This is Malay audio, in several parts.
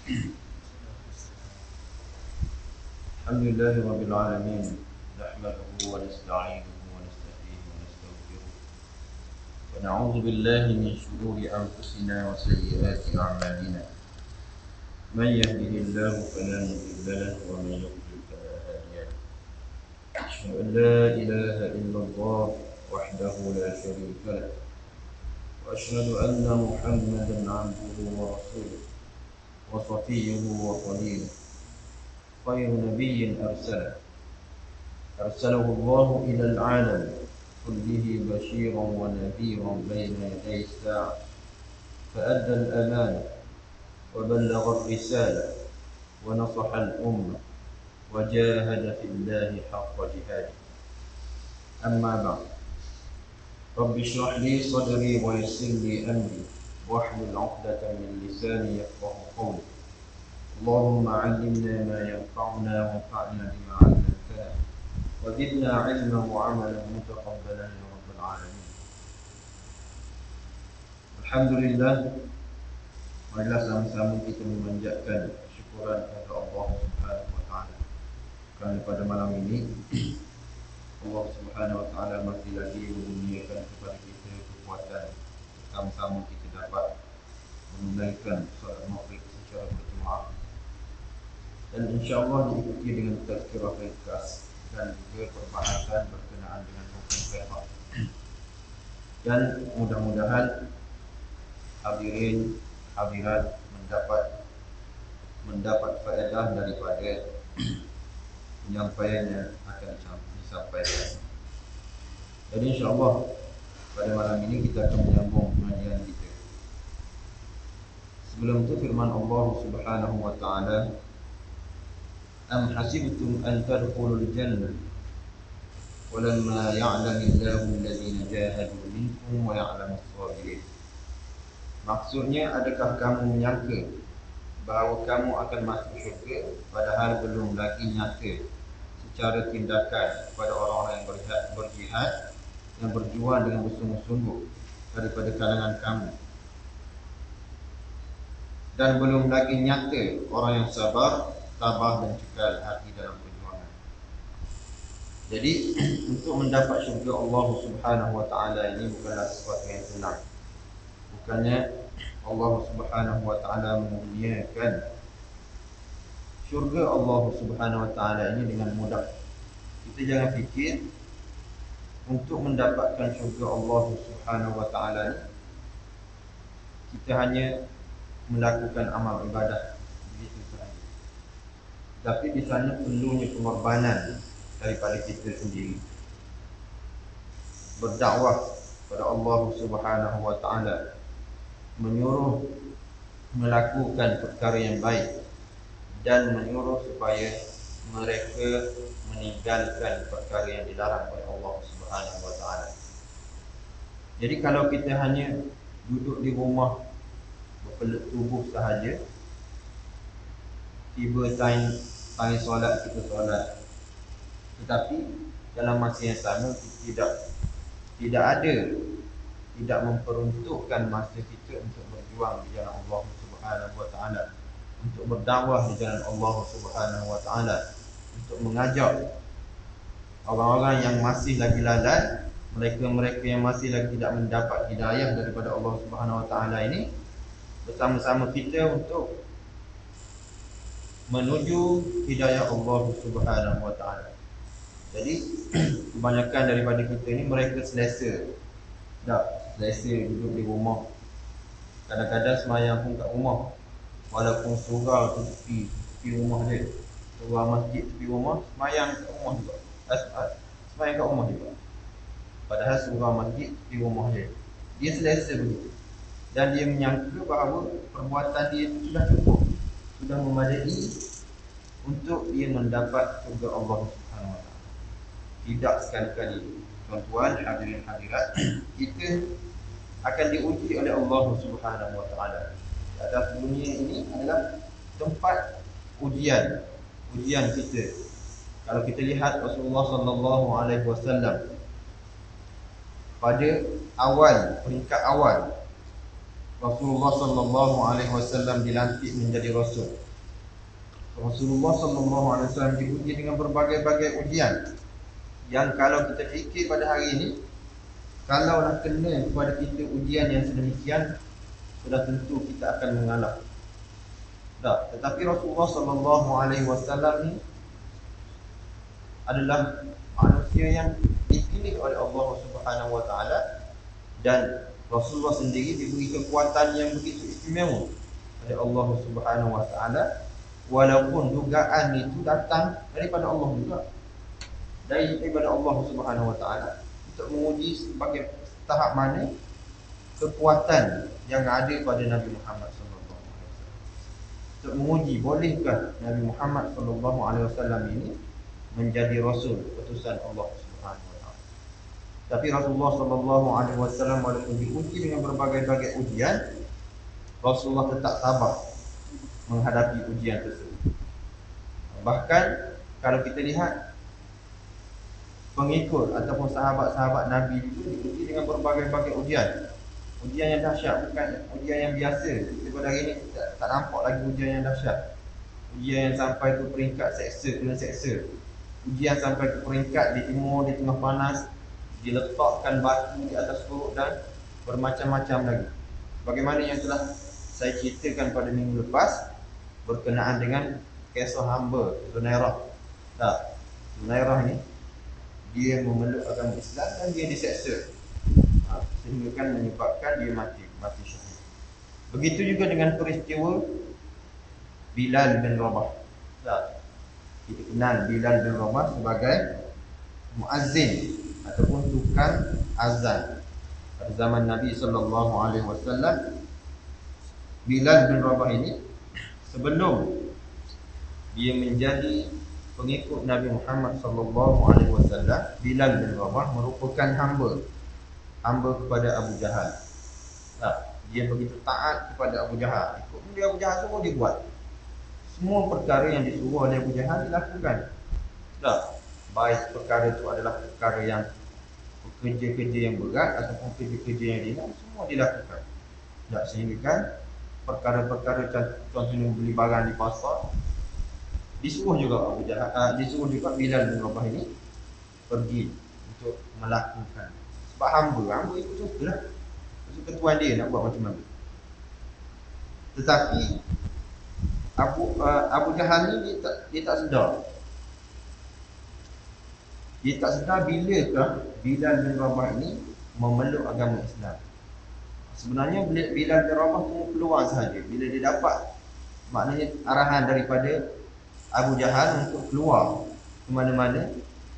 الحمد لله رب العالمين، نحمده ونستعينه ونستهديه ونستغفره ونعوذ بالله من شرور أنفسنا وسيئات أعمالنا. من يهده الله فلا مضل له ومن يضلل فلا هادي له. أشهد أن لا إله إلا الله وحده لا شريك له، وأشهد أن محمدا عبده ورسوله وصفيه وخليله، خير نبي أرسله الله إلى العالم كله بشيرا ونذيرا بين يدي الساعة، فأدى الأمانة وبلغ الرسالة ونصح الأمة وجاهد في الله حق جهاده. أما بعد، رب اشرح لي صدري ويسر لي أمري واحلل عقدة من لساني يفقه قولي. اللهم علمنا ما ينفعنا وانفعنا بما علمتنا وزدنا علما وعملا متقبلا يا رب العالمين. Alhamdulillah, marilah sama-sama kita memanjatkan syukuran kepada Allah Subhanahu wa taala. Kerana pada malam ini Allah Subhanahu wa taala masih lagi menurunkan kepada kita kekuatan sama-sama kita dapat menunaikan solat maghrib secara berjemaah, dan insya-Allah diikuti dengan tazkirah ringkas dan juga perbahasan berkenaan dengan hukum fiqh. Dan mudah-mudahan hadirin hadirat mendapat faedah daripada penyampaian yang akan disampaikan. Jadi insya-Allah pada malam ini kita akan menyambung pengajian kita. Sebelum itu firman Allah Subhanahu wa taala, Am hasibtum an tadkhulul jannah walamma ya'lamillahu alladhina jahadu minkum wa ya'lamus sabirin. Maksudnya, adakah kamu menyangka bahawa kamu akan masuk syurga padahal belum lagi nyata secara tindakan kepada orang-orang yang berjihad yang berjuang dengan bersungguh-sungguh daripada kalangan kamu, dan belum lagi nyata orang yang sabar, tabah dan kekal hati dalam perjuangan. Jadi untuk mendapat syurga Allah Subhanahu wa taala ini bukanlah sesuatu yang senang. Bukannya Allah Subhanahu wa taala menurunkan syurga Allah Subhanahu wa taala ini dengan mudah. Kita jangan fikir untuk mendapatkan syurga Allah Subhanahu wa taala ini kita hanya melakukan amal ibadah begitu sahaja. Tapi di sana perlunya pengorbanan daripada kita sendiri. Berdakwah kepada Allah Subhanahu wa taala, menyuruh melakukan perkara yang baik dan menyuruh supaya mereka meninggalkan perkara yang dilarang oleh Allah Subhanahu wa taala. Jadi kalau kita hanya duduk di rumah berpelut tubuh sahaja, tiba time solat kita solat, tetapi dalam masa yang sama kita tidak memperuntukkan masa kita untuk berjuang di jalan Allah Subhanahu wa taala, untuk berdakwah di jalan Allah Subhanahu wa taala, untuk mengajak orang-orang yang masih lagi lalai, mereka yang masih lagi tidak mendapat hidayah daripada Allah Subhanahu wa taala ini, bersama-sama kita untuk menuju hidayah Allah Subhanahu wa taala. Jadi kebanyakan daripada kita ni mereka selesa duduk di rumah. Kadang-kadang semayang pun kat rumah, walaupun surau tu tepi rumah dia, surau masjid tepi rumah, semayang kat rumah juga. Semayang kat rumah juga, padahal surau masjid tepi rumah dia. Dia selesa begitu, dan dia menyangka bahawa perbuatan dia itu sudah cukup, sudah memadai untuk dia mendapat syurga Allah Subhanahu wa taala. Tidak sekali-kali, tuan-tuan, hadirin hadirat, kita akan diuji oleh Allah Subhanahu wa taala. Di atas dunia ini adalah tempat ujian kita. Kalau kita lihat Rasulullah sallallahu alaihi wasallam pada peringkat awal Rasulullah sallallahu alaihi wasallam dilantik menjadi rasul. Rasulullah sallallahu alaihi wasallam diuji dengan berbagai-bagai ujian yang kalau kita fikir pada hari ini, kalau nak kena kepada kita ujian yang sedemikian, sudah tentu kita akan mengalah. Tak, tetapi Rasulullah sallallahu alaihi wasallam ni adalah manusia yang dipilih oleh Allah Subhanahu wa taala, dan Rasulullah sendiri diberi kekuatan yang begitu istimewa oleh Allah Subhanahu wa taala, walaupun dugaan itu datang daripada Allah juga, daripada Allah Subhanahu wa taala, untuk menguji sebagai tahap mana kekuatan yang ada pada Nabi Muhammad sallallahu alaihi wasallam, untuk menguji bolehkah Nabi Muhammad sallallahu alaihi wasallam ini menjadi rasul utusan Allah Subhanahu wa taala. Tapi Rasulullah sallallahu alaihi wasallam walaupun diuji dengan berbagai-bagai ujian, Rasulullah tetap sabar menghadapi ujian tersebut. Bahkan kalau kita lihat pengikut ataupun sahabat-sahabat Nabi itu diuji dengan berbagai-bagai ujian. Ujian yang dahsyat, bukan ujian yang biasa. Kita pada hari ini kita tak nampak lagi ujian yang dahsyat. Ujian yang sampai ke peringkat seksa, kena seksa. Ujian sampai ke peringkat di timur, di tengah panas, diletakkan batu di atas perut dan bermacam-macam lagi. Bagaimana yang telah saya ceritakan pada minggu lepas berkenaan dengan kisah hamba Zunairah. Tak, Zunairah ni dia memeluk agama Islam dan dia diseksa, sehingga kan menyebabkan dia mati syahid. Begitu juga dengan peristiwa Bilal bin Rabah. Tak, kita kenal Bilal bin Rabah sebagai muazzin ataupun tukang azan pada zaman Nabi sallallahu alaihi wasallam. Bilal bin Rabah ini sebelum dia menjadi pengikut Nabi Muhammad sallallahu alaihi wasallam, Bilal bin Rabah merupakan hamba kepada Abu Jahal. Nah, dia begitu taat kepada Abu Jahal. Ikut dia Abu Jahal semua dia buat. Semua perkara yang disuruh oleh Abu Jahal dilakukan. Dah, baik perkara itu adalah perkara yang kerja-kerja yang berat ataupun kerja-kerja yang ringan, semua dilakukan. Dah, sehingga kan perkara-perkara contohnya beli barang di pasar, disuruh juga Abu Jahal, disuruh juga Bilal bin Rabah ini pergi untuk melakukan. Sebab hamba itu sukalah, suka tuan dia nak buat macam mana. Tetapi Abu Jahal ni dia tak sedar. Dia tak sedar bilakah Bilal bin Rabah ini memeluk agama Islam. Sebenarnya Bilal bin Rabah tunggu peluang sahaja. Bila dia dapat maknanya arahan daripada Abu Jahal untuk keluar ke mana-mana,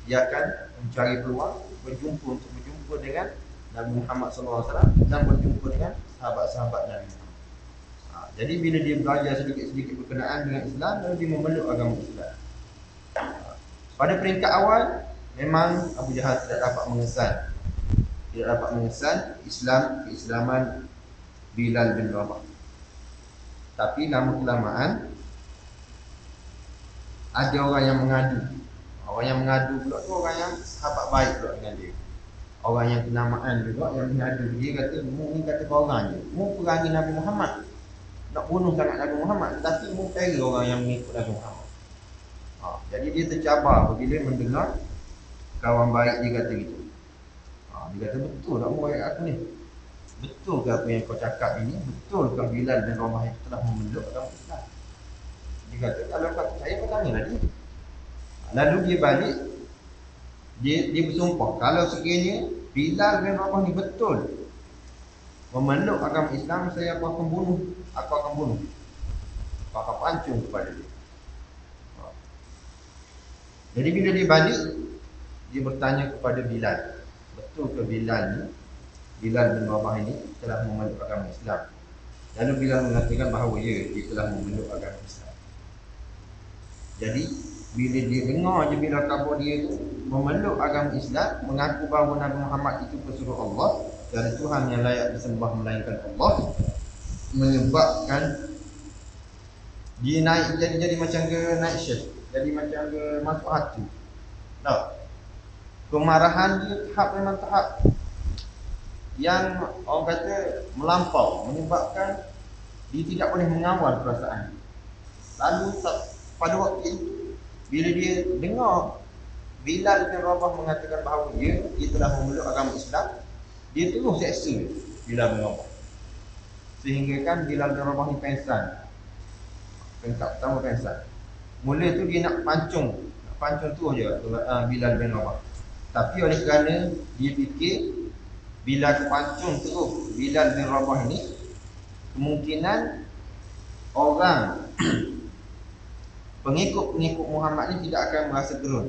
dia akan mencari peluang untuk berjumpa dengan Nabi Muhammad SAW dan berjumpa dengan sahabat-sahabat Nabi Muhammad. Jadi bila dia belajar sedikit-sedikit berkenaan dengan Islam, lalu dia memeluk agama Islam. Pada peringkat awal memang Abu Jahal tidak dapat mengesan keislaman Bilal bin Rabah. Tapi lama-kelamaan ada orang yang mengadu. Orang yang mengadu pula tu orang yang sahabat baik pula dengan dia. Orang yang kenamaan juga yang mengadu. Dia kata, mu ni kata korang je, mu perangi Nabi Muhammad, nak bunuh sangat Nabi Muhammad, tetapi mu kira orang yang mengikut Nabi Muhammad. Jadi dia tercabar bila mendengar kawan baik dia kata gitu. Dia kata, betul tak mu ayat aku ni? Betul ke apa yang kau cakap ini? Betul ke Bilal bin Rabah itu telah memeluk agama Islam? Dia kata, kalau kau percaya kau tanyalah dia. Lalu dia balik, dia bersumpah, kalau sekiranya Bilal bin Rabah ni betul memeluk agama Islam, aku akan bunuh. Aku akan pancung kepada dia. Jadi bila dia balik, dia bertanya kepada Bilal, betul ke Bilal bin Rabah ini telah memeluk agama Islam? Lalu Bilal mengatakan bahawa dia telah memeluk agama Islam. Jadi bila dia dengar je bila khabar dia tu memeluk agama Islam, mengaku bahawa Nabi Muhammad itu pesuruh Allah dari Tuhan yang layak disembah melainkan Allah, menyebabkan dia jadi macam ke naik syekh, jadi macam ke masuk hati. Kemarahan dia tahap memang tahap yang orang kata melampau, menyebabkan dia tidak boleh mengawal perasaan. Lalu pada waktu itu bila dia dengar Bilal bin Rabah mengatakan bahawa dia telah memeluk agama Islam, dia terus seksa Bilal bin Rabah. Sehingga kan Bilal bin Rabah ni pengsan. Peringkat pertama pengsan. Mula tu dia nak pancung tu je Bilal bin Rabah. Tapi oleh kerana dia fikir bila pancung terus Bilal bin Rabah ni, kemungkinan orang pengikut-pengikut Muhammad ni tidak akan merasa gerun.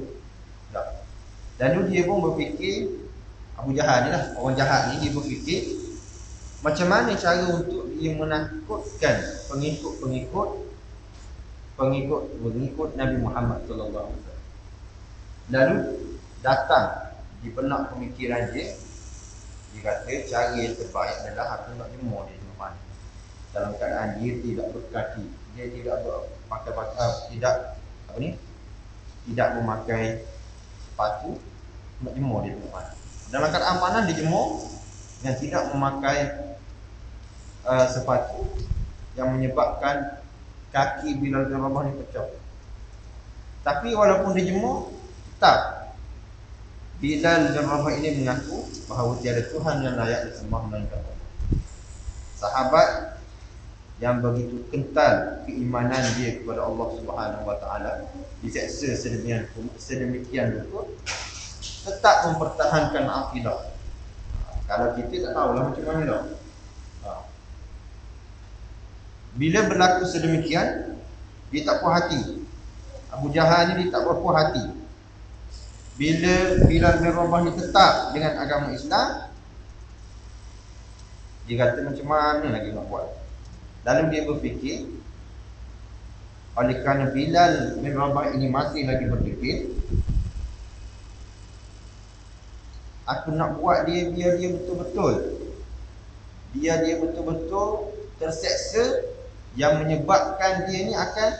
Lalu dia pun berfikir, Abu Jahal ni lah, orang jahat ni, dia berfikir macam mana cara untuk dia menakutkan pengikut Nabi Muhammad sallallahu alaihi wasallam. Lalu datang di benak pemikiran dia kata cara yang terbaik adalah aku nak jemur dia di mana. Dalam keadaan dia tidak berkaki, dia tidak tidak memakai sepatu, nak jemur dia di mana. Dalam keadaan panas dia jemur yang tidak memakai sepatu yang menyebabkan kaki Bilal bin Rabah ni pecah. Tapi walaupun dia jemur, tetap Bilal bin Rabah ini mengaku bahawa tiada Tuhan yang layak disembah melainkan Allah. Sahabat yang begitu kental keimanan dia kepada Allah Subhanahu wa taala, diseksa sedemikian rupa, tetap mempertahankan akidah. Kalau kita tak tahulah macam mana dah. Bila berlaku sedemikian, dia tak puas hati. Abu Jahal ni dia tak puas hati. Bila Bilal bin Rabah ni tetap dengan agama Islam, dia kata macam mana lagi nak buat. Lalu dia berfikir, oleh kerana Bilal bin Rabah ini masih lagi berfikir, aku nak buat dia biar dia betul-betul terseksa, yang menyebabkan dia ni akan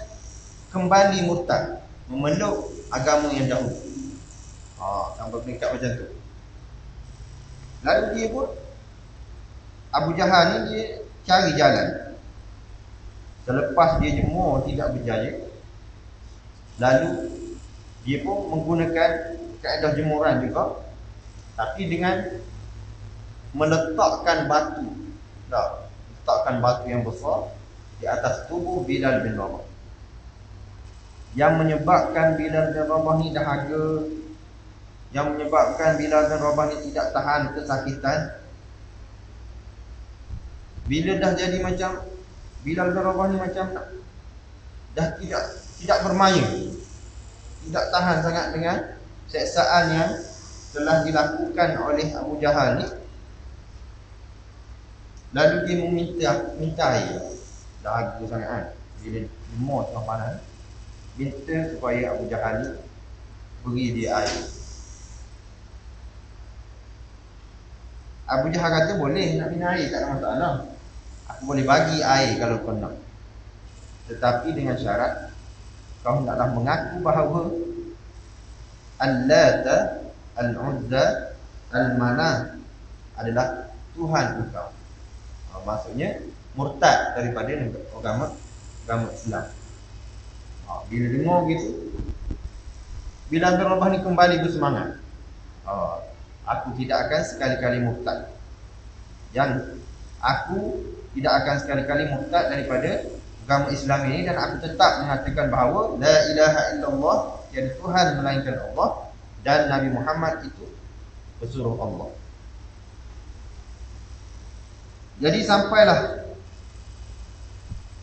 kembali murtad, memeluk agama yang dahulu. Sampai peringkat macam tu. Lalu dia pun, Abu Jahal ni dia cari jalan. Selepas dia jemur tidak berjaya, lalu dia pun menggunakan kaedah jemuran juga, tapi dengan meletakkan batu yang besar di atas tubuh Bilal bin Rabah, yang menyebabkan Bilal bin Rabah ni dahaga, yang menyebabkan Bilal bin Rabah ni tidak tahan kesakitan. Bila dah jadi macam Bilal bin Rabah ni macam dah tidak bermaya, tidak tahan sangat dengan seksaan yang telah dilakukan oleh Abu Jahal ni. Lalu dia minta air. Dahaga sangat kan, bila jemur tengah panas, minta supaya Abu Jahal ni beri dia air. Abu Jahal kata, boleh nak minum air, tak ada masalah, aku boleh bagi air kalau kau nak, tetapi dengan syarat kau hendaklah mengaku bahawa Al-Lata, Al-Uzza, Al-Manah adalah Tuhan engkau. Maksudnya murtad daripada agama Islam. Bila dengar gitu, Bilal bin Rabah ni kembali bersemangat. Aku tidak akan sekali-kali murtad. Yang aku tidak akan sekali-kali murtad daripada agama Islam ini, dan aku tetap mengatakan bahawa la ilaha illallah, tiada Tuhan melainkan Allah, dan Nabi Muhammad itu pesuruh Allah. Jadi sampailah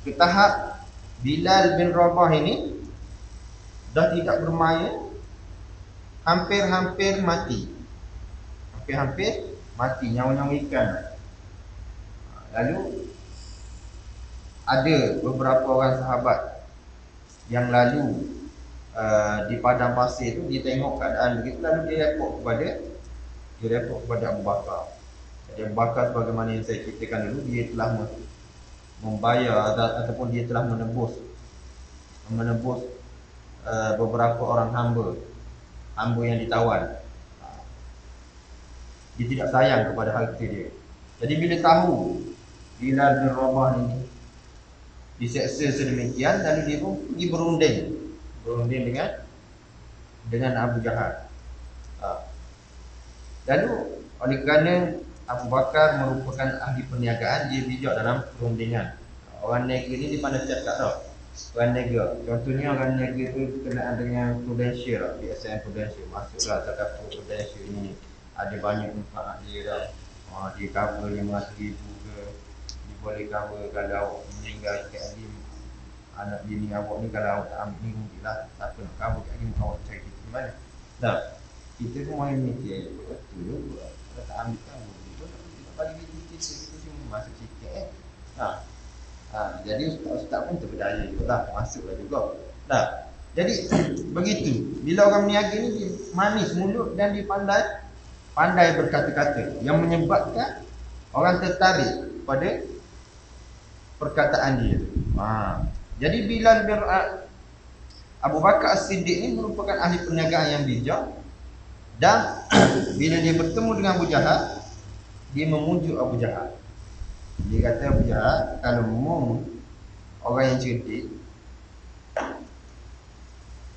ke tahap Bilal bin Rabah ini dah tidak bermaya, hampir-hampir mati. Hampir-hampir mati, nyawa-nyawa ikan. Lalu ada beberapa orang sahabat yang lalu di padang pasir tu, dia tengok keadaan begitu, lalu dia report kepada Abu Bakar. Jadi Abu Bakar, sebagaimana yang saya ceritakan dulu, dia telah membayar ataupun dia telah menebus beberapa orang hamba yang ditawan. Dia tidak sayang kepada harta dia. Jadi bila tahu Bilal bin Rabah ini diseksa sedemikian, lalu dia pun pergi berunding dengan Abu Jahal. Lalu oleh kerana Abu Bakar merupakan ahli perniagaan, dia bijak dalam perundingan. Orang niaga ni dia pandai cakap tau. Orang niaga, contohnya orang niaga tu berkenaan dengan prudential, BSN prudential, masuklah cakap prudential ini ada banyak manfaat dia dah. Dia cover 500,000 ke, dia boleh cover kalau meninggal kat adim anak bini awak ni, kalau awak tak ambil ni rugilah, siapa nak cover kat adim awak cari kita di mana. Dah, kita pun main mikir betul juga, kalau tak ambil kan rugi, tapi kita bagi kita cuma masuk sikit jadi ustaz pun terpedaya juga lah, masuklah juga. Jadi begitu, bila orang meniaga ni dia manis mulut dan dia pandai berkata-kata yang menyebabkan orang tertarik pada perkataan dia. Jadi Bilal bin Abu Bakar As-Siddiq ni merupakan ahli perniagaan yang bijak, dan bila dia bertemu dengan Abu Jahal, dia memujuk Abu Jahal. Dia kata, Abu Jahal, kalau mu orang yang cerdik,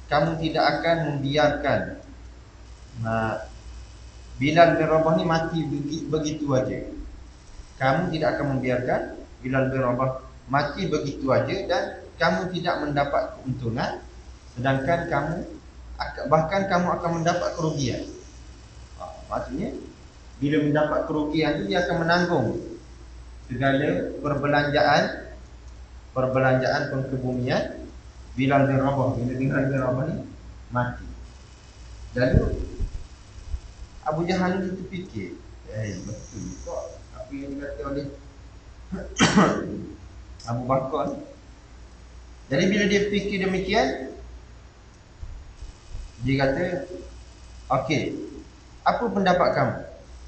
kamu tidak akan membiarkan Bilal bin Rabah ni mati begitu aja. Kamu tidak akan membiarkan Bilal bin Rabah mati begitu aja, dan kamu tidak mendapat keuntungan, sedangkan bahkan kamu akan mendapat kerugian. Maksudnya bila mendapat kerugian tu dia akan menanggung segala perbelanjaan pengkebumian Bilal bin Rabah. Bila Bilal bin Rabah ni mati, lalu Abu Jahal ni terfikir, betul juga apa yang dikata oleh Abu Bakar. Jadi bila dia fikir demikian, dia kata, okey, apa pendapat kamu?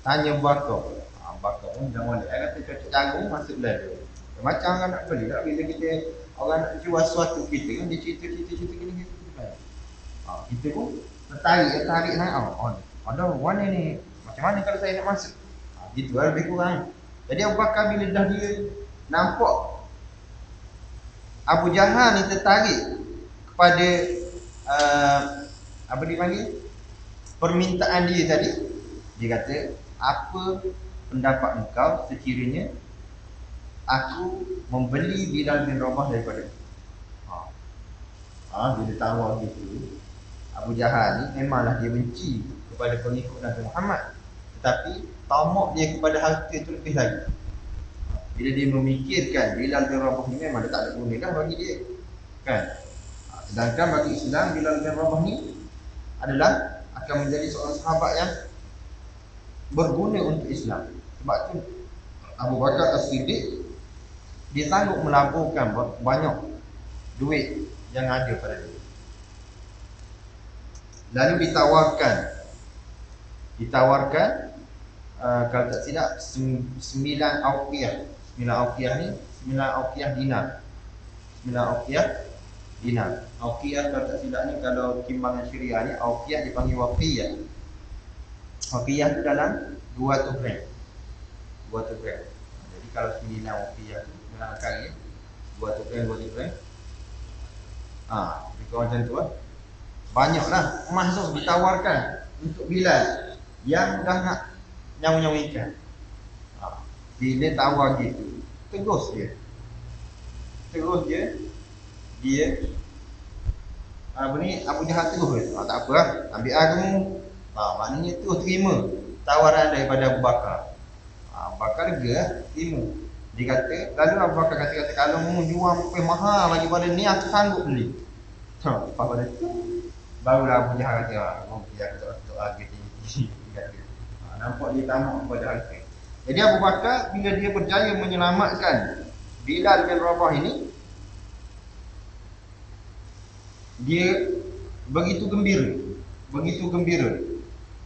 Tanya Abu Bakar. Abu Bakar pun dah molek. Dia kata cocok jagung masuklah dia. Macam orang nak beli tak, bila kita orang nak jual sesuatu kita kan, dia cerita gini kita pun tertarik sangat. Ada mana ni, macam mana kalau saya nak masuk? Gitu lah lebih kurang. Jadi Abu Bakar bila dah dia nampak Abu Jahal ni tertarik kepada apa dipanggil, permintaan dia tadi, dia kata, apa pendapat engkau sekiranya aku membeli Bilal bin Rabah daripada bila tawar gitu. Abu Jahal ni memanglah dia benci kepada pengikut Nabi Muhammad, tetapi tamak dia kepada harta itu lebih lagi. Bila dia memikirkan Bilal bin Rabah ni memang dia tak ada guna dah bagi dia kan. Sedangkan bagi Islam, Bilal bin Rabah ni adalah akan menjadi seorang sahabat yang berguna untuk Islam. Sebab tu Abu Bakar As-Siddiq dia sanggup melaburkan banyak duit yang ada pada dia. Lalu ditawarkan kalau tak silap 9 auqiyah. 9 auqiyah ni 9 auqiyah dinar. 9 auqiyah dinar. Auqiyah kalau tak silap ni, kalau timbangan syariah ni auqiyah dipanggil waqiyah. Waqiyah tu dalam 200 gram. 200 gram. Jadi kalau 9 waqiyah tu kali 200 gram 200 gram. Lebih kurang macam tu lah. Banyaklah emas tu ditawarkan untuk Bilal yang dah nak nyawa-nyawa ikan. Bila tawar gitu, terus dia apa ni, Abu Jahal terus tak apa lah, ambil kamu. Maknanya terus terima tawaran daripada Abu Bakar. Abu Bakar lega terima. Dia kata, lalu Abu Bakar kata kalau mu jual mahal lagi pada ni, aku sanggup beli. Lepas pada tu barulah Abu Jahal kata, dia tak lagi tinggi. Nampak dia tamak kepada harta. Jadi Abu Bakar bila dia berjaya menyelamatkan Bilal bin Rabah ini, dia begitu gembira.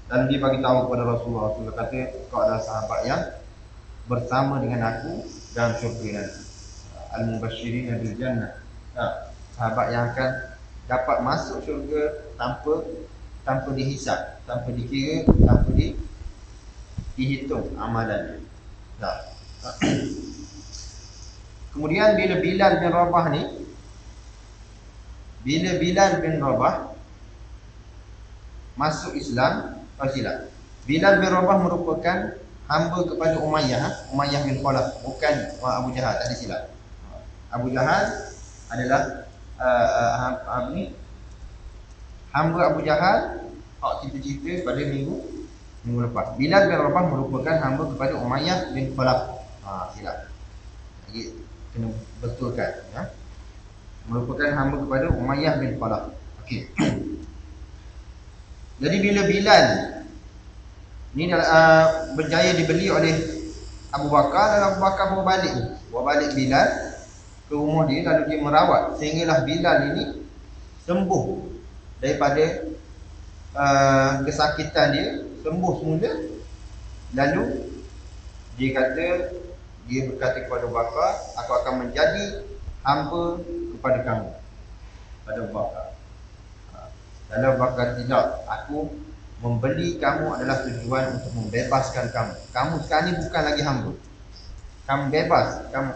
Dan dia bagi tahu kepada Rasulullah. Rasulullah kata, kau adalah sahabat yang bersama dengan aku dalam syurga nanti. Al-Mubashirin bil Jannah. Sahabat yang akan dapat masuk syurga tanpa dihisap, tanpa dikira, dihitung amalannya. Nah. Kemudian bila Bilal bin Rabah ni, bila Bilal bin Rabah masuk Islam, silap. Bilal bin Rabah merupakan hamba kepada Umayyah, Umayyah bin Khalaf, bukan Abu Jahal, tak ada silap. Abu Jahal adalah hamba Abu Jahal, cerita-cerita pada minggu lepas. Bilal bin Rabah merupakan hamba kepada Umayyah bin Khalaf. Silap. Lagi kena betulkan, ya. Merupakan hamba kepada Umayyah bin Khalaf. Okey. Jadi bila Bilal ni berjaya dibeli oleh Abu Bakar, dan Abu Bakar bawa balik Bilal ke rumah dia, lalu dia merawat sehinggalah Bilal ini sembuh daripada kesakitan dia, sembuh semula. Lalu dia berkata kepada Abu Bakar, aku akan menjadi hamba kepada kamu, pada Abu Bakar. Lalu Abu Bakar, tidak, aku membeli kamu adalah tujuan untuk membebaskan kamu. Kamu sekarang ni bukan lagi hamba, kamu bebas, kamu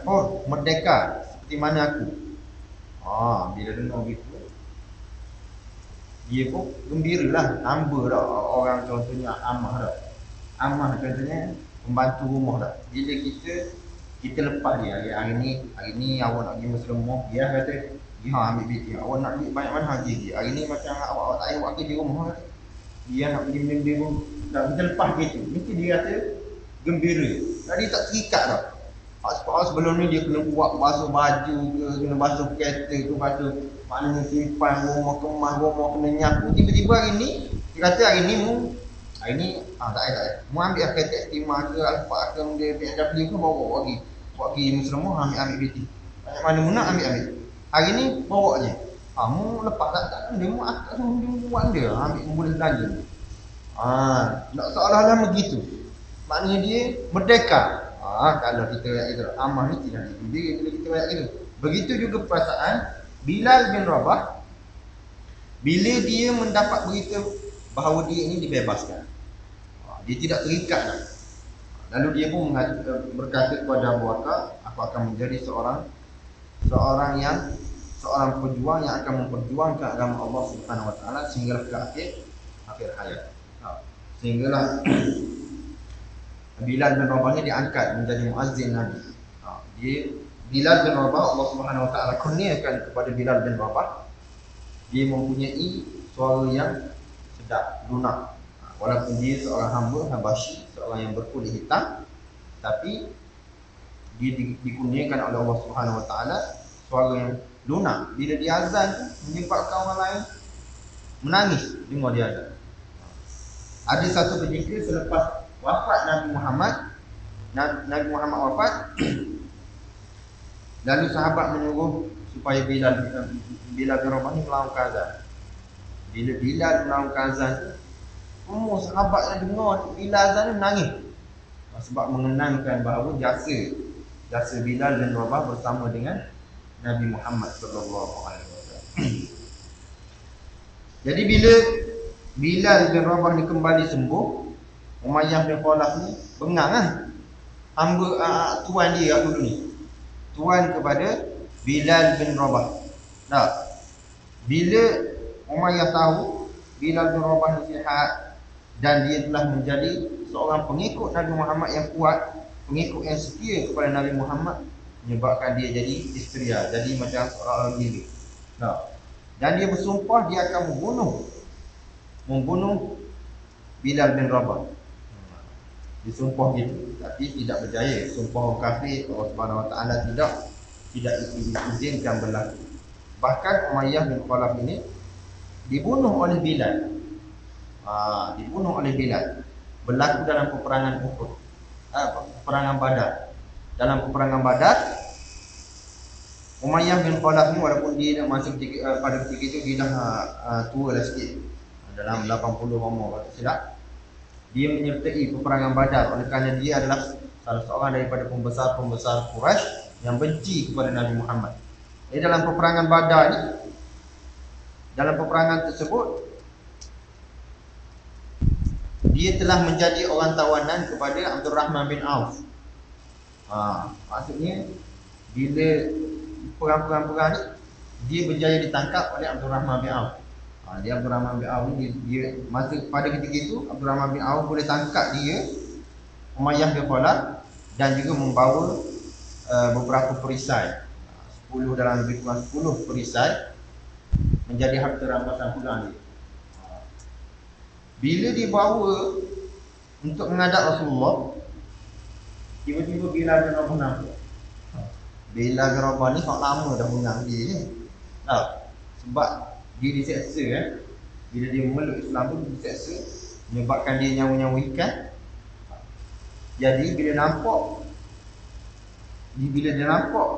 merdeka seperti mana aku. Bila dengar gitu, dia pun gembiralah. Hamba dah, orang contohnya amah dah. Amah contohnya pembantu rumah dah. Bila kita lepas dia, hari ni awak nak pergi Muslimah, dia kata, dia ambil BT. Awak nak duit banyak mana haji dia. Hari ni macam awak tak payah buat kerja rumah, kata. Dia nak pergi benda pun dah, kita lepas gitu. Mesti dia kata gembira. Tadi tak terikat dah. Sebelum ni dia kena buat basuh baju ke, kena basuh kereta ke, basuh maknanya simpan rumah, kemas rumah, kena nyapu. Tiba-tiba hari ni dia kata, hari ni tak payah. Mu ambil kereta Estima ke, Alfa ke, BMW ke, bawa pergi Muslimah, ambil BT. Banyak mana mu nak ambil. Hari ni bawa je. Mu lepas tak dia mu akak semua dia buat dia, ambil boleh belanja. Tak seolah-olah begitu. Maknanya dia merdeka. Kalau kita itu amah ni tidak digembira bila kita ayat itu. Begitu juga perasaan Bilal bin Rabah bila dia mendapat berita bahawa dia ini dibebaskan. Dia tidak terikat dah. Lalu dia pun berkata kepada Abu Bakar, aku akan menjadi seorang pejuang yang akan memperjuangkan agama Allah Subhanahu Wa Taala sehinggalah ke akhir hayat. Sehinggalah Bilal bin Rabah ni diangkat menjadi muazzin Nabi. Bilal bin Rabah, Allah Subhanahu Wa Taala kurniakan kepada Bilal bin Rabah, dia mempunyai suara yang sedap, lunak. Walaupun dia seorang hamba Habasyi, seorang yang berkulit hitam, tapi dia dikurniakan oleh Allah Subhanahu Wa Taala suara yang lunak. Bila dia azan tu menyebabkan orang lain menangis dengar dia azan. Ada satu ketika selepas wafat Nabi Muhammad wafat, lalu sahabat menyuruh supaya Bilal bin Rabah ni melaungkan azan. Bila Bilal melaungkan azan tu, semua sahabat yang dengar Bilal azan ni menangis, sebab mengenangkan bahawa jasa Bilal bin Rabah bersama dengan Nabi Muhammad sallallahu alaihi wasallam. Jadi bila Bilal bin Rabah ni kembali sembuh, Umayyah bin Khalaf ni bengang hamba tuan dia dulu ni. Tuan kepada Bilal bin Rabah. Bila Umayyah tahu Bilal bin Rabah ni sihat dan dia telah menjadi seorang pengikut Nabi Muhammad yang kuat, pengikut yang setia kepada Nabi Muhammad, menyebabkan dia jadi histeria, jadi macam seorang gila. Dan dia bersumpah dia akan membunuh Bilal bin Rabah. Dia sumpah gitu, tapi tidak berjaya. Sumpah orang kafir, Allah Subhanahu Wa Taala tidak izinkan berlaku. Bahkan Umayyah bin Khalaf ini dibunuh oleh Bilal. Berlaku dalam peperangan Uhud, peperangan Badar. Dalam peperangan Badar, Umayyah bin Khalaf ni walaupun dia masuk pada ketika itu dia dah tua dah sikit, dalam 80 umur kalau silap, dia menyertai peperangan Badar. Oleh kerana dia adalah salah seorang daripada pembesar-pembesar Quraisy yang benci kepada Nabi Muhammad. Jadi dalam peperangan Badar ni, dalam peperangan tersebut dia telah menjadi orang tawanan kepada Abdul Rahman bin Auf. Maksudnya bila perang-perang ni dia berjaya ditangkap oleh Abdul Rahman bin Auf. Dia Abdul Rahman bin Auf ni dia masa pada ketika itu Abdul Rahman bin Auf boleh tangkap dia Umayyah bin Khalaf dan juga membawa beberapa perisai. 10 dalam lebih kurang 10 perisai menjadi harta rampasan pulang dia. Bila dibawa untuk menghadap Rasulullah, tiba-tiba Bilal bin Rabah nampak. Bilal bin Rabah ni sangat lama dah menang dia ni. Sebab dia diseksa bila dia memeluk Islam tu diseksa, menyebabkan dia nyawa-nyawa ikan. Jadi bila dia nampak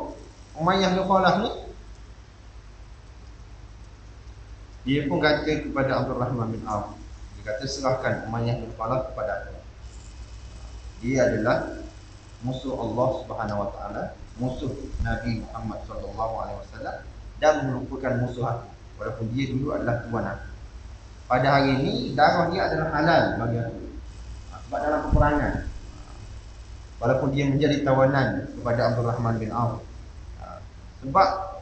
Umayyah bin Khalaf ni, dia pun kata kepada Abdul Rahman bin Auf, dia kata serahkan Umayyah bin Khalaf kepada aku. Dia adalah musuh Allah Subhanahu Wa Taala, musuh Nabi Muhammad sallallahu alaihi wasallam dan merupakan musuh aku. Walaupun dia dulu adalah tuan aku. Pada hari ini darah dia adalah halal bagi aku. Sebab dalam peperangan, walaupun dia menjadi tawanan kepada Abdul Rahman bin Auf, sebab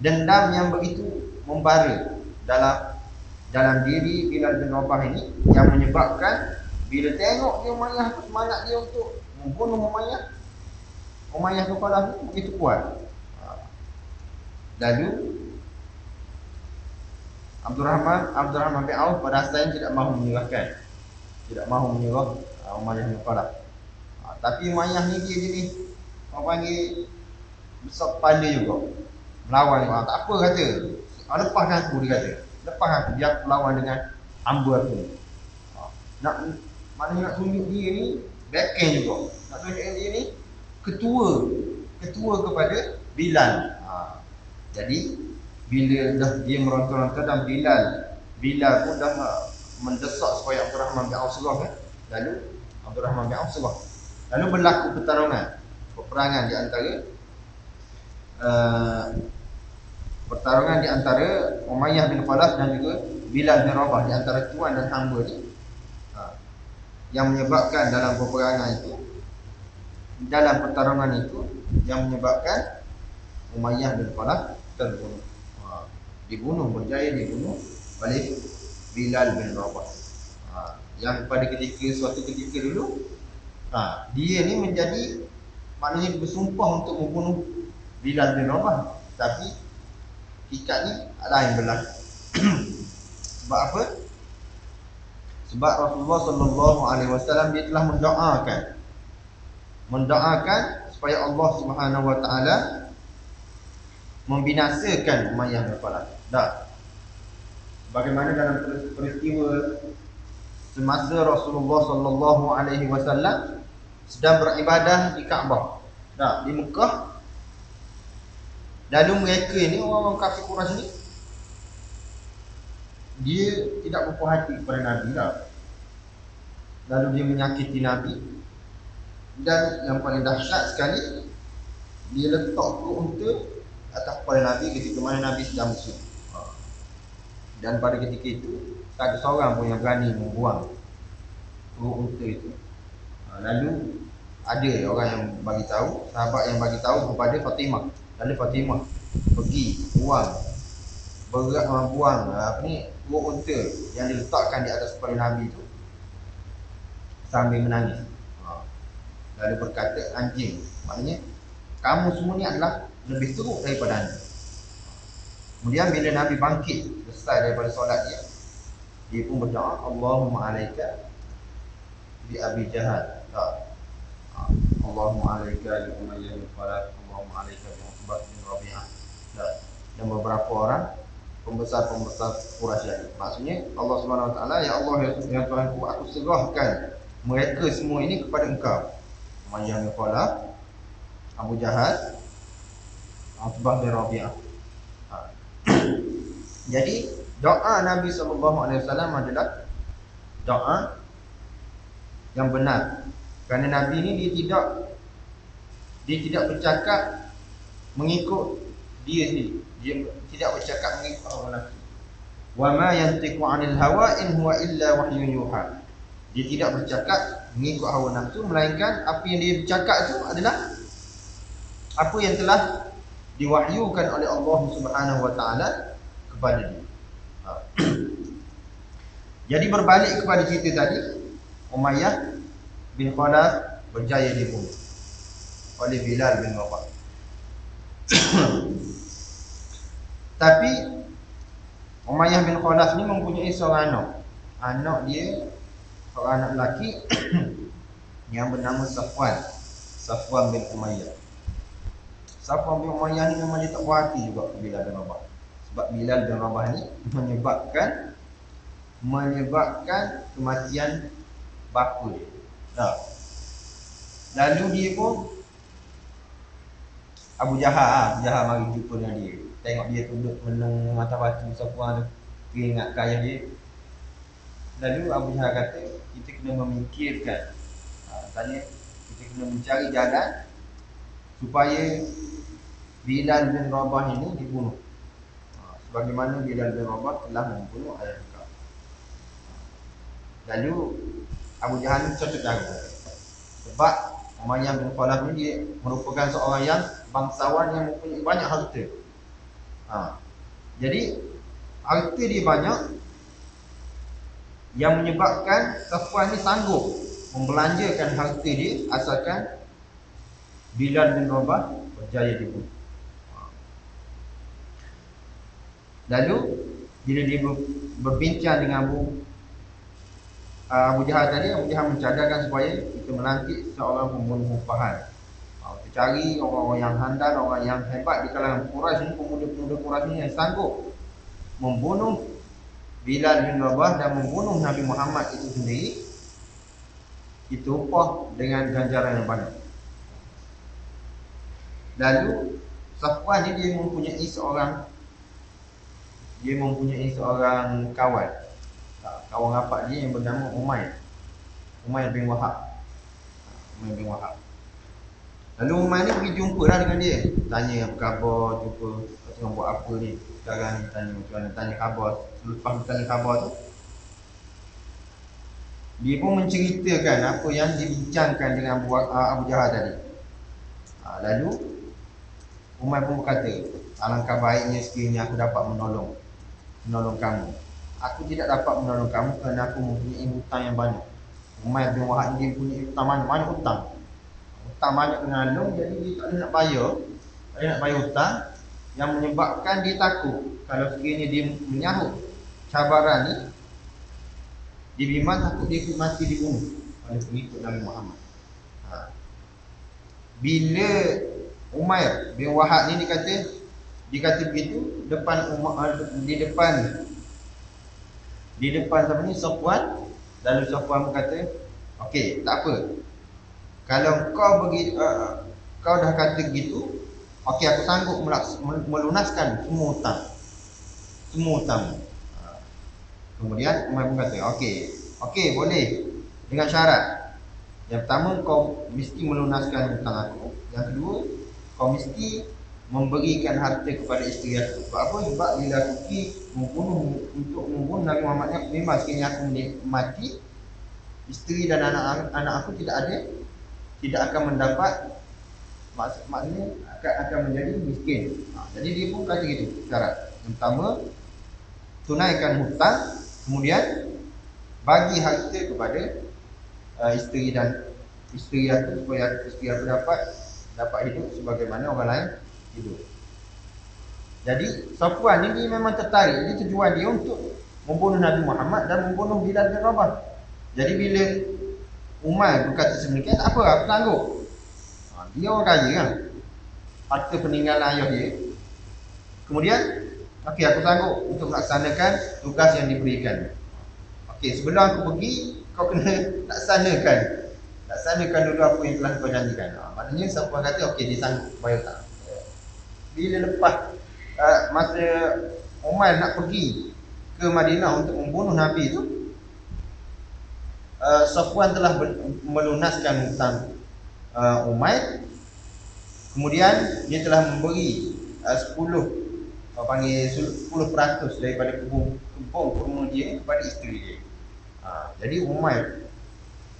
dendam yang begitu membara dalam diri Bilal bin Rabah ini, yang menyebabkan bila tengok dia Umayyah tu, semangat dia untuk membunuh Umayyah bin Khalaf ni begitu kuat. Lalu Abdul Rahman bin Auf pada asalnya tidak mahu menyerah Umayyah bin Khalaf. Tapi Umayyah ni dia jadi orang panggil besar kepala juga, melawan juga. Tak apa kata, lepaskan aku, dia kata, lepaskan aku, biar aku lawan dengan hamba aku. Nak tunjuk dia ni backhand juga, nak tunjuk dia ni ketua kepada Bilal. Jadi bila dah dia meronta-ronta dan Bilal pun dah mendesak supaya Abdul Rahman bin Auf serah, lalu Abdul Rahman bin Auf serah. Lalu berlaku peperangan di antara Umayyah bin Khalaf dan juga Bilal bin Rabah, di antara tuan dan hamba ni, yang menyebabkan dalam pertarungan itu yang menyebabkan Umayyah bin Khalaf terbunuh. Berjaya dibunuh oleh Bilal bin Rabah. Yang pada suatu ketika dulu, dia ni menjadi, maknanya bersumpah untuk membunuh Bilal bin Rabah, tapi hakikatnya lain berlaku. Sebab apa? Sebab Rasulullah sallallahu alaihi wasallam dia telah mendoakan supaya Allah Subhanahu wa taala membinasakan Umayyah bin Khalaf. Bagaimana dalam peristiwa semasa Rasulullah sallallahu alaihi wasallam sedang beribadah di Kaabah, di Mekah. Lalu mereka ni, orang kafir Quraisy ni, dia tidak berpuas hati kepada Nabi Lalu dia menyakiti Nabi. Dan yang paling dahsyat sekali, dia letak perut unta atas kepala Nabi ketika mana Nabi sedang musuh. Dan pada ketika itu tak ada seorang pun yang berani membuang perut unta itu. Lalu ada orang yang bagi tahu, sahabat yang bagi tahu kepada Fatimah. Lalu Fatimah pergi buang perut unta yang diletakkan di atas kepala Nabi itu sambil menangis. Lalu berkata, anjing, maknanya kamu semua ni adalah lebih teruk daripada anda. Kemudian bila Nabi bangkit selesai daripada solat dia pun berdoa, Allahumma alaika bi Abi Jahal, Allahumma alaika bi Umayyah bin Khalaf, Allahumma alaika bi Utbah bin Rabi'ah, dan beberapa orang pembesar-pembesar Quraisy. Maksudnya Allah Subhanahu wa taala, ya Allah ya Tuhanku, aku serahkan mereka semua ini kepada Engkau. Umayyah bin Khalaf, Abu Jahal, Utbah bin Rabi'ah. Jadi doa Nabi SAW adalah doa yang benar. Kerana Nabi ni dia tidak bercakap mengikut dia sendiri. Dia tidak bercakap mengikut hawa nafsu. Wa ma yantiqu 'anil hawa in huwa illa wahyun yuha. Dia tidak bercakap mengikut hawa nafsu, melainkan apa yang dia bercakap itu adalah apa yang telah diwahyukan oleh Allah Subhanahu wa taala kepada dia. Jadi berbalik kepada cerita tadi, Umayyah bin Khalaf berjaya dibunuh oleh Bilal bin Rabah. Tapi Umayyah bin Khalaf ni mempunyai seorang anak. Anak dia seorang anak lelaki yang bernama Safwan bin Umayyah. Safwan bin Umayyah ni memang dia tak puas hati juga ke Bilal bin Rabah. Sebab Bilal bin Rabah ni menyebabkan kematian bapa dia. Lalu dia pun Abu Jahal mari jumpa dengan dia. Tengok dia duduk menung mata batu Safwan tu, teringat ke ayah dia. Lalu Abu Jahal kata, kita kena memikirkan, kita kena mencari jalan supaya Bilal bin Rabah ini dibunuh, sebagaimana Bilal bin Rabah telah membunuh ayah kau. Lalu Abu Jahal ni cocok cara, sebab Umayyah bin Khalaf ni dia merupakan seorang yang bangsawan yang mempunyai banyak harta. Jadi harta dia banyak, yang menyebabkan Safwan ni sanggup membelanjakan harta dia asalkan Bilal bin Rabah berjaya dibunuh. Lalu bila dia berbincang dengan Abu Jahal tadi, Abu Jahal mencadarkan supaya kita melantik seorang pembunuh Fahal. Kita cari orang-orang yang handal, orang yang hebat di kalangan Quraisy ni, pemuda-pemuda Quraisy ni yang sanggup membunuh Bilal bin Rabah dan membunuh Nabi Muhammad itu sendiri. Kita upah dengan ganjaran yang banyak. Lalu Safwan ni dia mempunyai seorang kawan rapat dia yang bernama Umayyah bin Wahab. Lalu Umayyah ni pergi jumpa lah dengan dia, tanya apa khabar, jumpa tengah buat apa ni sekarang ni, tanya macam mana, tanya khabar. Selepas tanya khabar tu, dia pun menceritakan apa yang dibincangkan dengan Abu Jahal tadi. Lalu Umayyah pun berkata, alangkah baiknya sekiranya aku dapat menolong kamu. Aku tidak dapat menolong kamu kerana aku mempunyai hutang yang banyak. Umayyah bin Wahab dia mempunyai hutang banyak hutang. Hutang banyak mengalung, jadi dia tak nak bayar hutang, yang menyebabkan dia takut kalau sekiranya dia menyahut cabaran ni, dia bimbang takut dia mati dibunuh oleh pengikut Nabi Muhammad. Bila Umayyah bin Wahab ni dikata begitu di depan siapa ni, Safwan. Lalu Safwan berkata, okey, tak apa, kalau kau dah kata begitu, okey, aku sanggup melunaskan semua hutang. Kemudian Umayyah pun kata, okey, boleh, dengan syarat. Yang pertama, kau mesti melunaskan hutang aku. Yang kedua, kau mesti memberikan harta kepada isteri aku. Sebab apa? Sebab bila aku pergi untuk membunuh Nabi Muhammad, memang sekiranya aku mati, isteri dan anak aku tidak akan mendapat, maknanya akan menjadi miskin. Jadi dia pun kata gitu syarat. Yang pertama, tunaikan hutang, kemudian bagi harta kepada isteri aku, supaya isteri aku dapat hidup sebagaimana orang lain hidup. Jadi Safwan ni dia memang tertarik, dia tujuan dia untuk membunuh Nabi Muhammad dan membunuh Bilal bin Rabah. Jadi bila Umayyah berkata sedemikian, tak apa, aku sanggup. Dia orang kaya kan, harta peninggalan ayah dia. Kemudian, okey, aku sanggup untuk melaksanakan tugas yang diberikan. Okey, sebelum aku pergi, kau kena laksanakan dulu apa yang telah kau janjikan. Maknanya Safwan kata, okey, dia sanggup bayar tak. Bila lepas masa Umayyah nak pergi ke Madinah untuk membunuh Nabi itu, Safwan telah melunaskan hutang Umayyah. Kemudian dia telah memberi 10% daripada kebun kurma dia kepada isteri dia. Jadi Umayyah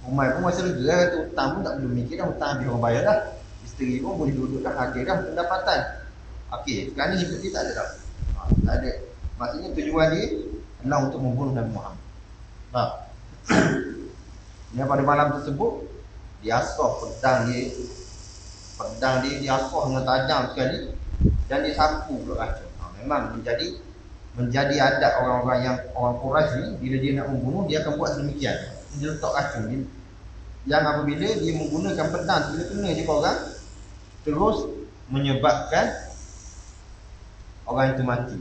Umar pun masa lega kata hutang pun tak perlu mikir dah, hutang habis orang bayar dah. Isteri pun boleh duduk dah, harga dah pendapatan. Okey, sekarang ni seperti tak ada dah. Tak ada. Maksudnya tujuan dia adalah untuk membunuh Nabi Muhammad. Nah. Yang pada malam tersebut diasah pedang dia diasah dengan tajam sekali dan disapu pula racun. Memang menjadi adat orang-orang yang orang Quraisy ni, bila dia nak membunuh dia akan buat sedemikian. Dia letak racun dia. Yang apabila dia menggunakan pedang bila kena je orang terus menyebabkan orang itu mati.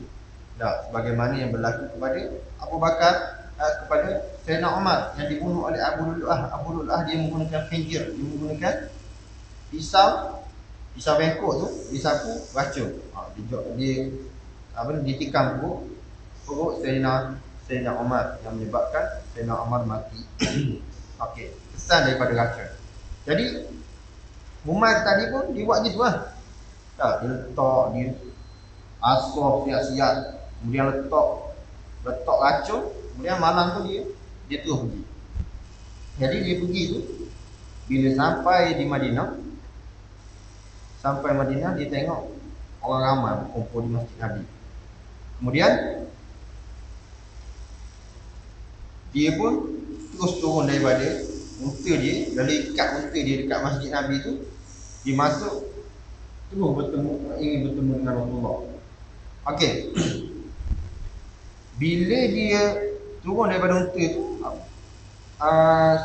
Dah sebagaimana yang berlaku kepada Abu Bakar, kepada Sayyidina Umar yang dibunuh oleh Abu Lu'lu'ah. Abu Lu'lu'ah dia menggunakan khinjir, dia menggunakan pisau bengkok tu disapu racun. Dia ditikam perut Sayyidina Umar yang menyebabkan Sayyidina Umar mati. Okey, kesan daripada racun. Jadi Umar tadi pun dia buat gitu lah. Dia letak, dia asah siap-siap, kemudian letak racun, kemudian malam tu dia terus pergi. Jadi dia pergi tu, bila sampai di Madinah, dia tengok orang ramai berkumpul di Masjid Nabi. Kemudian dia pun terus turun daripada unta dia, lalu ikat unta dia dekat Masjid Nabi tu. Dia masuk terus ingin bertemu dengan Rasulullah. Okey. Bila dia turun daripada unta tu,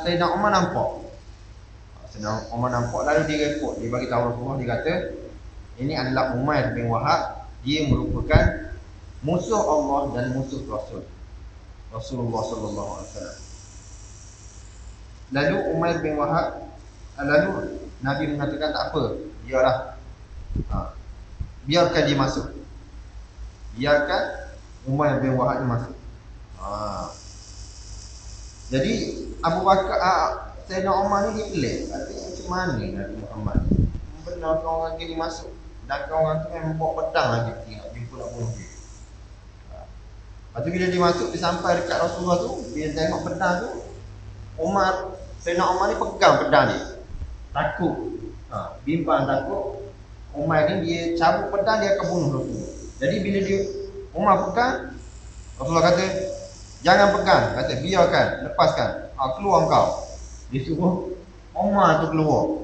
Sayyidina Umar nampak. Lalu dia report, dia bagi tahu Rasulullah, dia kata ini adalah Umair bin Wahab, dia merupakan musuh Allah dan musuh Rasulullah sallallahu alaihi wasallam. Lalu Umair bin Wahab, lalu Nabi mengatakan tak apa, biarlah. Biarkan dia masuk. Biarkan Umair bin Wahab dia masuk. Jadi Abu Bakar, Sayyidina Umar ni dia pelik. Artinya macam mana Nabi Muhammad ni benarkan orang gini masuk, dan orang tu memang bawa pedang lagi nak jumpa nak bunuh dia. Lepas tu bila dia masuk, dia sampai dekat Rasulullah tu, dia tengok pedang tu, Sayyidina Umar ni pegang pedang dia, takut, bimbang takut. Umar ni dia cabut pedang, dia akan bunuh Rasulullah. Jadi bila Umar pegang, Rasulullah kata jangan pegang, kata biarkan, lepaskan, keluar kau. Dia suruh Umar tu keluar.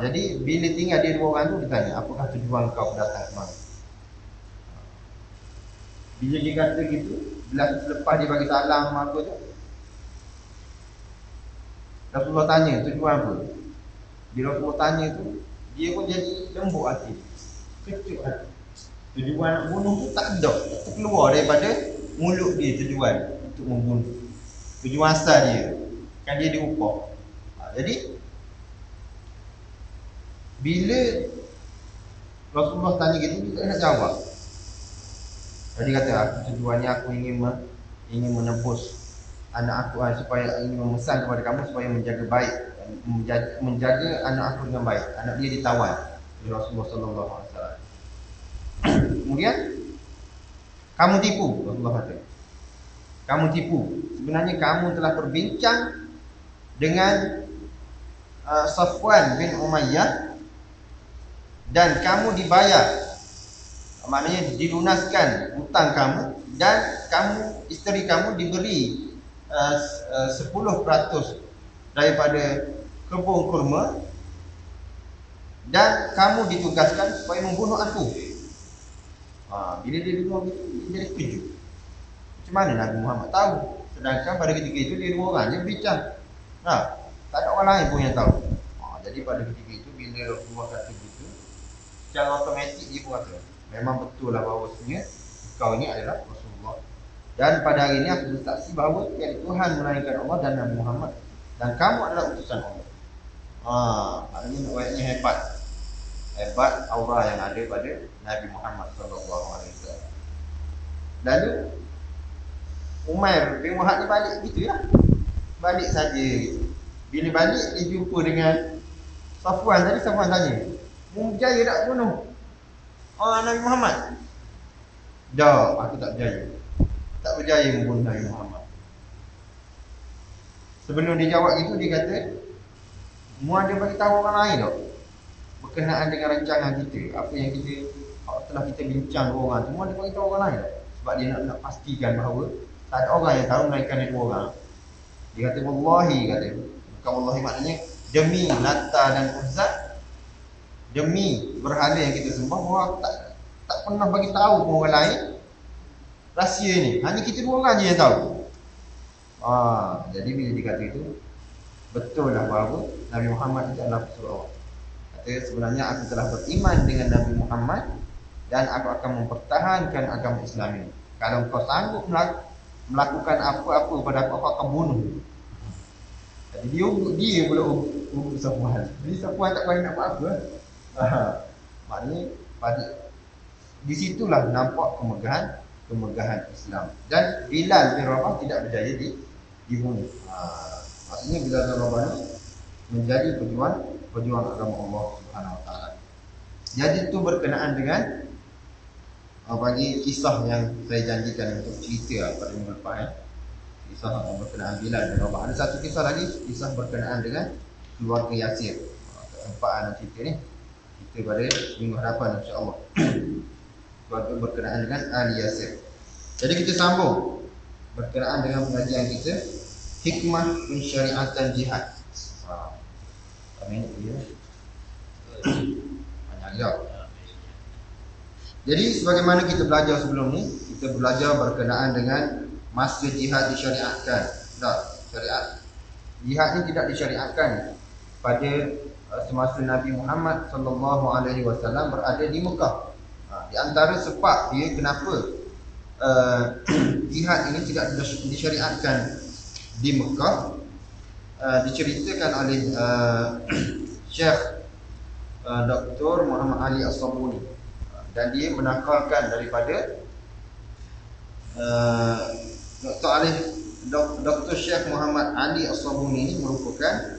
Jadi bila tinggal dia dua orang tu, dia tanya, apakah tujuan kau datang ke mana? Bila dia kata gitu, bila selepas dia bagi salam apa tu, Rasulullah tanya tujuan apa. Bila Rasulullah tanya tu, dia pun jadi lembut hati, kecut hati. Tujuan nak bunuh tu tak ada, tak keluar daripada mulut dia tujuan untuk membunuh. Tujuan asal dia kan dia diupah. Jadi bila Rasulullah tanya gitu, dia tak nak jawab. Jadi kata, tujuannya aku ingin menebus anak aku, supaya ingin memesan kepada kamu supaya menjaga baik, menjaga anak aku dengan baik. Anak dia ditawan oleh Rasulullah sallallahu alaihi wasallam. Kemudian kamu tipu, Rasulullah kata. Kamu tipu. Sebenarnya kamu telah berbincang dengan Safwan bin Umayyah dan kamu dibayar. Maknanya dilunaskan hutang kamu, dan isteri kamu diberi 10% daripada kebun kurma, dan kamu ditugaskan supaya membunuh aku. Bila dia dengar begitu, dia setuju. Macam mana Nabi Muhammad tahu? Sedangkan pada ketika itu dia dua orang je berbincang. Tak ada orang lain pun yang tahu. Jadi pada ketika itu bila Rasulullah kata begitu, secara automatik dia pun kata, memang betul lah bahawasanya kau ini adalah Rasulullah. Dan pada hari ini aku bersaksi bahawa tiada Tuhan melainkan Allah dan Nabi Muhammad, dan kamu adalah utusan Allah. Maknanya ayatnya hebat. Hebat aura yang ada pada Nabi Muhammad sallallahu alaihi wasallam. Lalu Umair bin Wahab ni balik gitu lah. Balik saja gitu. Bila balik dia jumpa dengan Safwan tadi. Safwan tanya, "Mu berjaya tak bunuh Nabi Muhammad?" "Dah, aku tak berjaya. Tak berjaya membunuh Nabi Muhammad." sebelum dia jawab itu dia kata, mu ada bagi tahu orang lain tak berkenaan dengan rancangan kita, apa yang telah kita bincang dengan orang tu, mu ada bagi tahu orang lain tak? Sebab dia nak pastikan bahawa tak ada orang yang tahu melainkan dia dua orang. Dia kata wallahi, kata bukan wallahi maknanya demi Lata dan Uzza, demi berhala yang kita sembah, bahawa tak pernah bagi tahu pun orang lain rahsia ni, hanya kita dua orang je yang tahu. Jadi bila dia kata itu, betul lah bahawa Nabi Muhammad itu adalah Rasul Allah. Kata sebenarnya aku telah beriman dengan Nabi Muhammad dan aku akan mempertahankan agama Islam ini. Kalau kau sanggup melakukan apa-apa pada aku akan bunuh. Jadi dia pula urut Safwan. Jadi Safwan tak boleh nak buat apa. Maknanya di situlah nampak kemegahan Islam. Dan Bilal bin Rabah tidak berjaya dibunuh. Maksudnya Bilal bin Rabah ni menjadi pejuang agama Allah Subhanahu Wa Taala. Jadi itu berkenaan dengan bagi kisah yang saya janjikan untuk cerita pada minggu lepas. Kisah berkenaan Bilal bin Rabah. Ada satu kisah lagi, kisah berkenaan dengan keluarga Yasir. Keempatan cerita ni kita pada minggu hadapan insya-Allah. Keluarga berkenaan dengan Ali Yasir. Jadi kita sambung berkenaan dengan pengajian kita, hikmah pensyariatan jihad. Kami ni banyak jauh. Jadi sebagaimana kita belajar sebelum ni, kita belajar berkenaan dengan masa jihad disyariatkan. Syariat jihad ni tidak disyariatkan pada semasa Nabi Muhammad sallallahu alaihi wasallam berada di Mekah. Di antara sebab dia kenapa jihad ini tidak disyariatkan di Mekah, diceritakan oleh Syekh Dr. Muhammad Ali As-Sabuni, dan dia menakalkan daripada Dr. Syekh Muhammad Ali As-Sabuni ini merupakan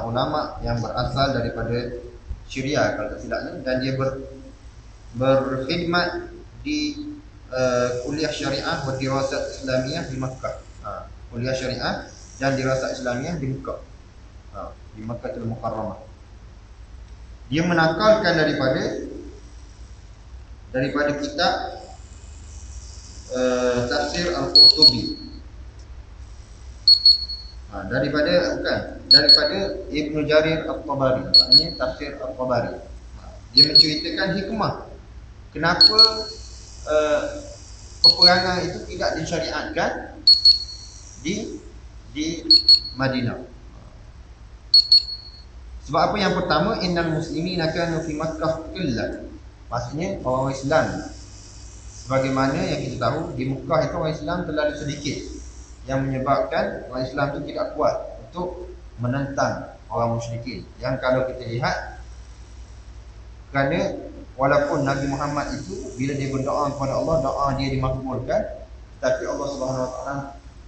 ulama yang berasal daripada Syria kalau tak silapnya, dan dia berkhidmat di kuliah syariah wa dirasat Islamiyah di Makkah. Kuliah syariah dan dirasat Islamiyah di Makkah. Di Makkahul Mukarramah. Dia menakalkan daripada kitab Tafsir Al-Qurtubi. Daripada Ibnu Jarir At-Tabari, maknanya Tafsir At-Tabari. Dia menceritakan hikmah kenapa peperangan itu tidak disyariatkan di Madinah. Sebab apa? Yang pertama, innal muslimina kanu fi Makkah qillah. Maksudnya orang Islam, sebagaimana yang kita tahu, di Mekah itu orang Islam terlalu sedikit, yang menyebabkan orang Islam itu tidak kuat untuk menentang orang musyrikin. Yang kalau kita lihat, kerana walaupun Nabi Muhammad itu bila dia berdoa kepada Allah, doa dia dimakbulkan, tapi Allah Subhanahu Wa Taala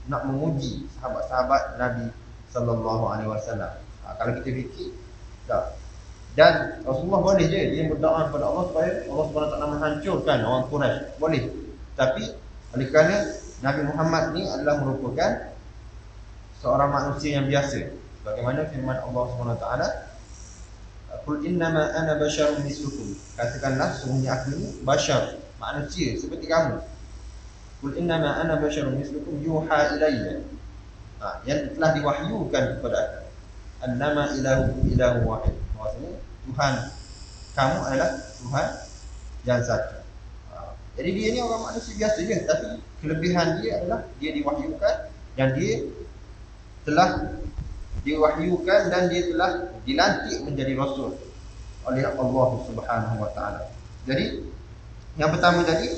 nak menguji sahabat-sahabat Nabi sallallahu alaihi wasallam. Kalau kita fikir, tak. Dan Rasulullah boleh je dia berdoa kepada Allah supaya Allah Subhanahu Wa Taala menghancurkan orang Quraisy, boleh. Tapi oleh kerana Nabi Muhammad ni adalah merupakan seorang manusia yang biasa, bagaimana firman Allah Subhanahu Wa Taala, qul innama ana basyarun mislukum, katakanlah sesungguhnya aku ni bashar, manusia seperti kamu. Qul innama ana basyarun mislukum yuha ilayya, yang telah diwahyukan kepada aku, annama ilahu wahid, maksudnya Tuhan kamu adalah Tuhan yang satu. Jadi dia ni orang manusia biasa je, tapi kelebihan dia adalah dia diwahyukan, dan dia telah diwahyukan dan dia telah dilantik menjadi rasul oleh Allah Subhanahu Wa Taala. Jadi yang pertama tadi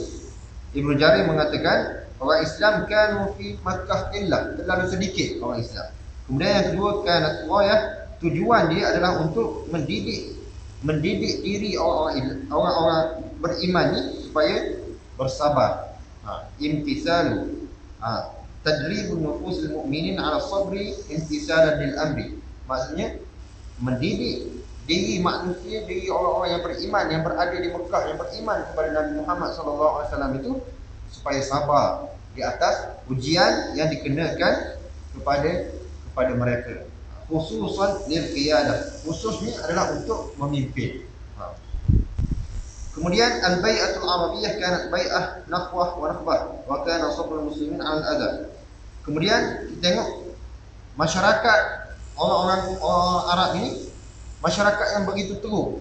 Ibnu Jarir mengatakan orang Islam kanu fi Makkah qillah, terlalu sedikit orang Islam. Kemudian yang kedua, kanat ghayah, tujuan dia adalah untuk mendidik diri orang-orang beriman ni supaya bersabar. Imtisalu, tadribun nufusil mu'minin ala sabri imtisalan lil amri. Maksudnya mendidik diri manusia, diri orang-orang yang beriman, yang berada di Mekah, yang beriman kepada Nabi Muhammad SAW itu supaya sabar di atas ujian yang dikenakan kepada kepada mereka. Khususan lil qiyadah, khususnya adalah untuk memimpin. Kemudian al-bai'atul arabiyyah kanat bai'ah naqwah wa nakhbah wa kana sabrul muslimin 'ala al-adha. Kemudian kita tengok masyarakat orang-orang Arab ini masyarakat yang begitu teguh,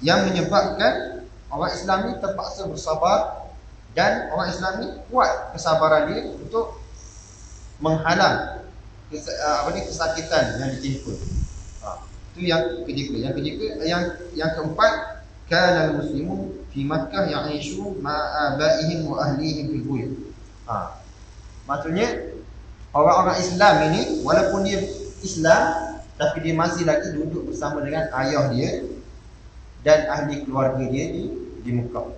yang menyebabkan orang Islam ni terpaksa bersabar, dan orang Islam ni kuat kesabaran dia untuk menghalang kesakitan yang ditimpa. Itu yang ketiga. Yang keempat, kana al-muslimun fi Makkah ya'ishu ma'abaihim wa ahlihim fil buyut. Maksudnya orang-orang Islam ini walaupun dia Islam, tapi dia masih lagi duduk bersama dengan ayah dia dan ahli keluarga dia di Mekah.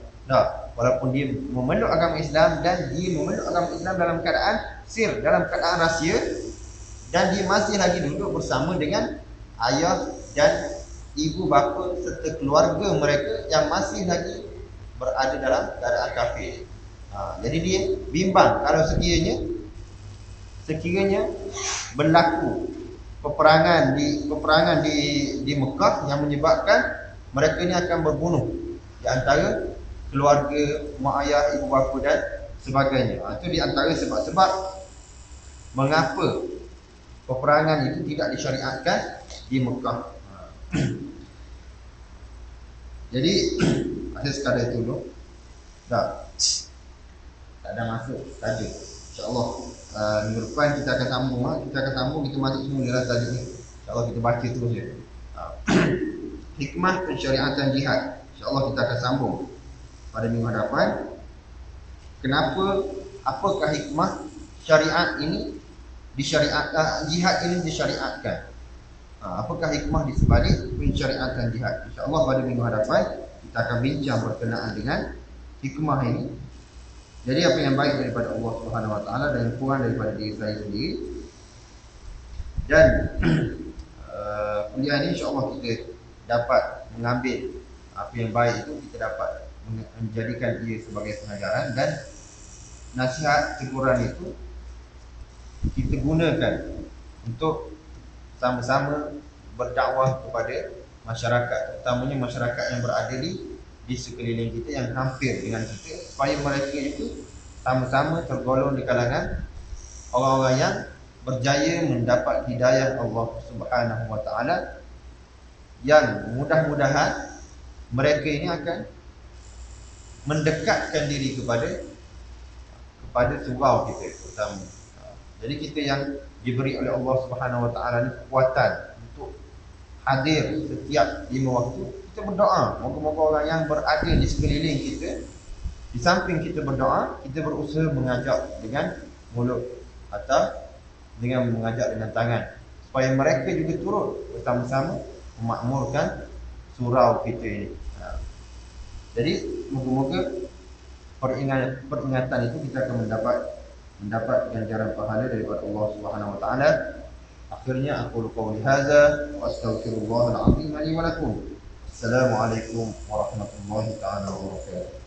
Walaupun dia memeluk agama Islam, dan dia memeluk agama Islam dalam keadaan sir, dalam keadaan rahsia, dan dia masih lagi duduk bersama dengan ayah dan ibu bapa serta keluarga mereka yang masih lagi berada dalam keadaan kafir. Jadi dia bimbang kalau sekiranya berlaku peperangan di Mekah yang menyebabkan mereka ni akan berbunuh di antara keluarga, mak ayah, ibu bapa dan sebagainya. Itu di antara sebab-sebab mengapa peperangan itu tidak disyariatkan di Mekah. Jadi ada sekadar itu dulu. Tak ada masuk saja. InsyaAllah minggu depan kita akan sambung. Kita masuk semua dalam tajuk ni. InsyaAllah kita baca terus je. Hikmah pensyariatan jihad. InsyaAllah kita akan sambung pada minggu hadapan. Apakah hikmah syariat ini jihad ini disyariatkan? Apakah hikmah di sebalik pensyariatan jihad? InsyaAllah pada minggu hadapan kita akan bincang berkenaan dengan hikmah ini. Jadi apa yang baik daripada Allah Subhanahu Wa Taala dan yang kurang daripada diri saya sendiri. Dan kuliah ini insyaAllah kita dapat mengambil apa yang baik itu, kita dapat menjadikan ia sebagai pengajaran, dan nasihat teguran itu kita gunakan untuk sama-sama berdakwah kepada masyarakat, terutamanya masyarakat yang berada di sekeliling kita, yang hampir dengan kita, supaya mereka itu sama-sama tergolong di kalangan orang-orang yang berjaya mendapat hidayah Allah Subhanahu Wa Taala, yang mudah-mudahan mereka ini akan mendekatkan diri kepada surau kita terutama. Jadi kita yang diberi oleh Allah Subhanahu Wa Taala ni kekuatan untuk hadir setiap 5 waktu, kita berdoa moga-moga orang yang berada di sekeliling kita, di samping kita berdoa, kita berusaha mengajak dengan mulut atau dengan mengajak dengan tangan, supaya mereka juga turut bersama-sama memakmurkan surau kita ini. Jadi moga-moga peringatan itu kita akan mendapat ganjaran pahala daripada Allah Subhanahu Wa Taala. Akhirnya aku qauli hadza wa astaghfirullahal azim li wa lakum. Assalamualaikum warahmatullahi taala wabarakatuh.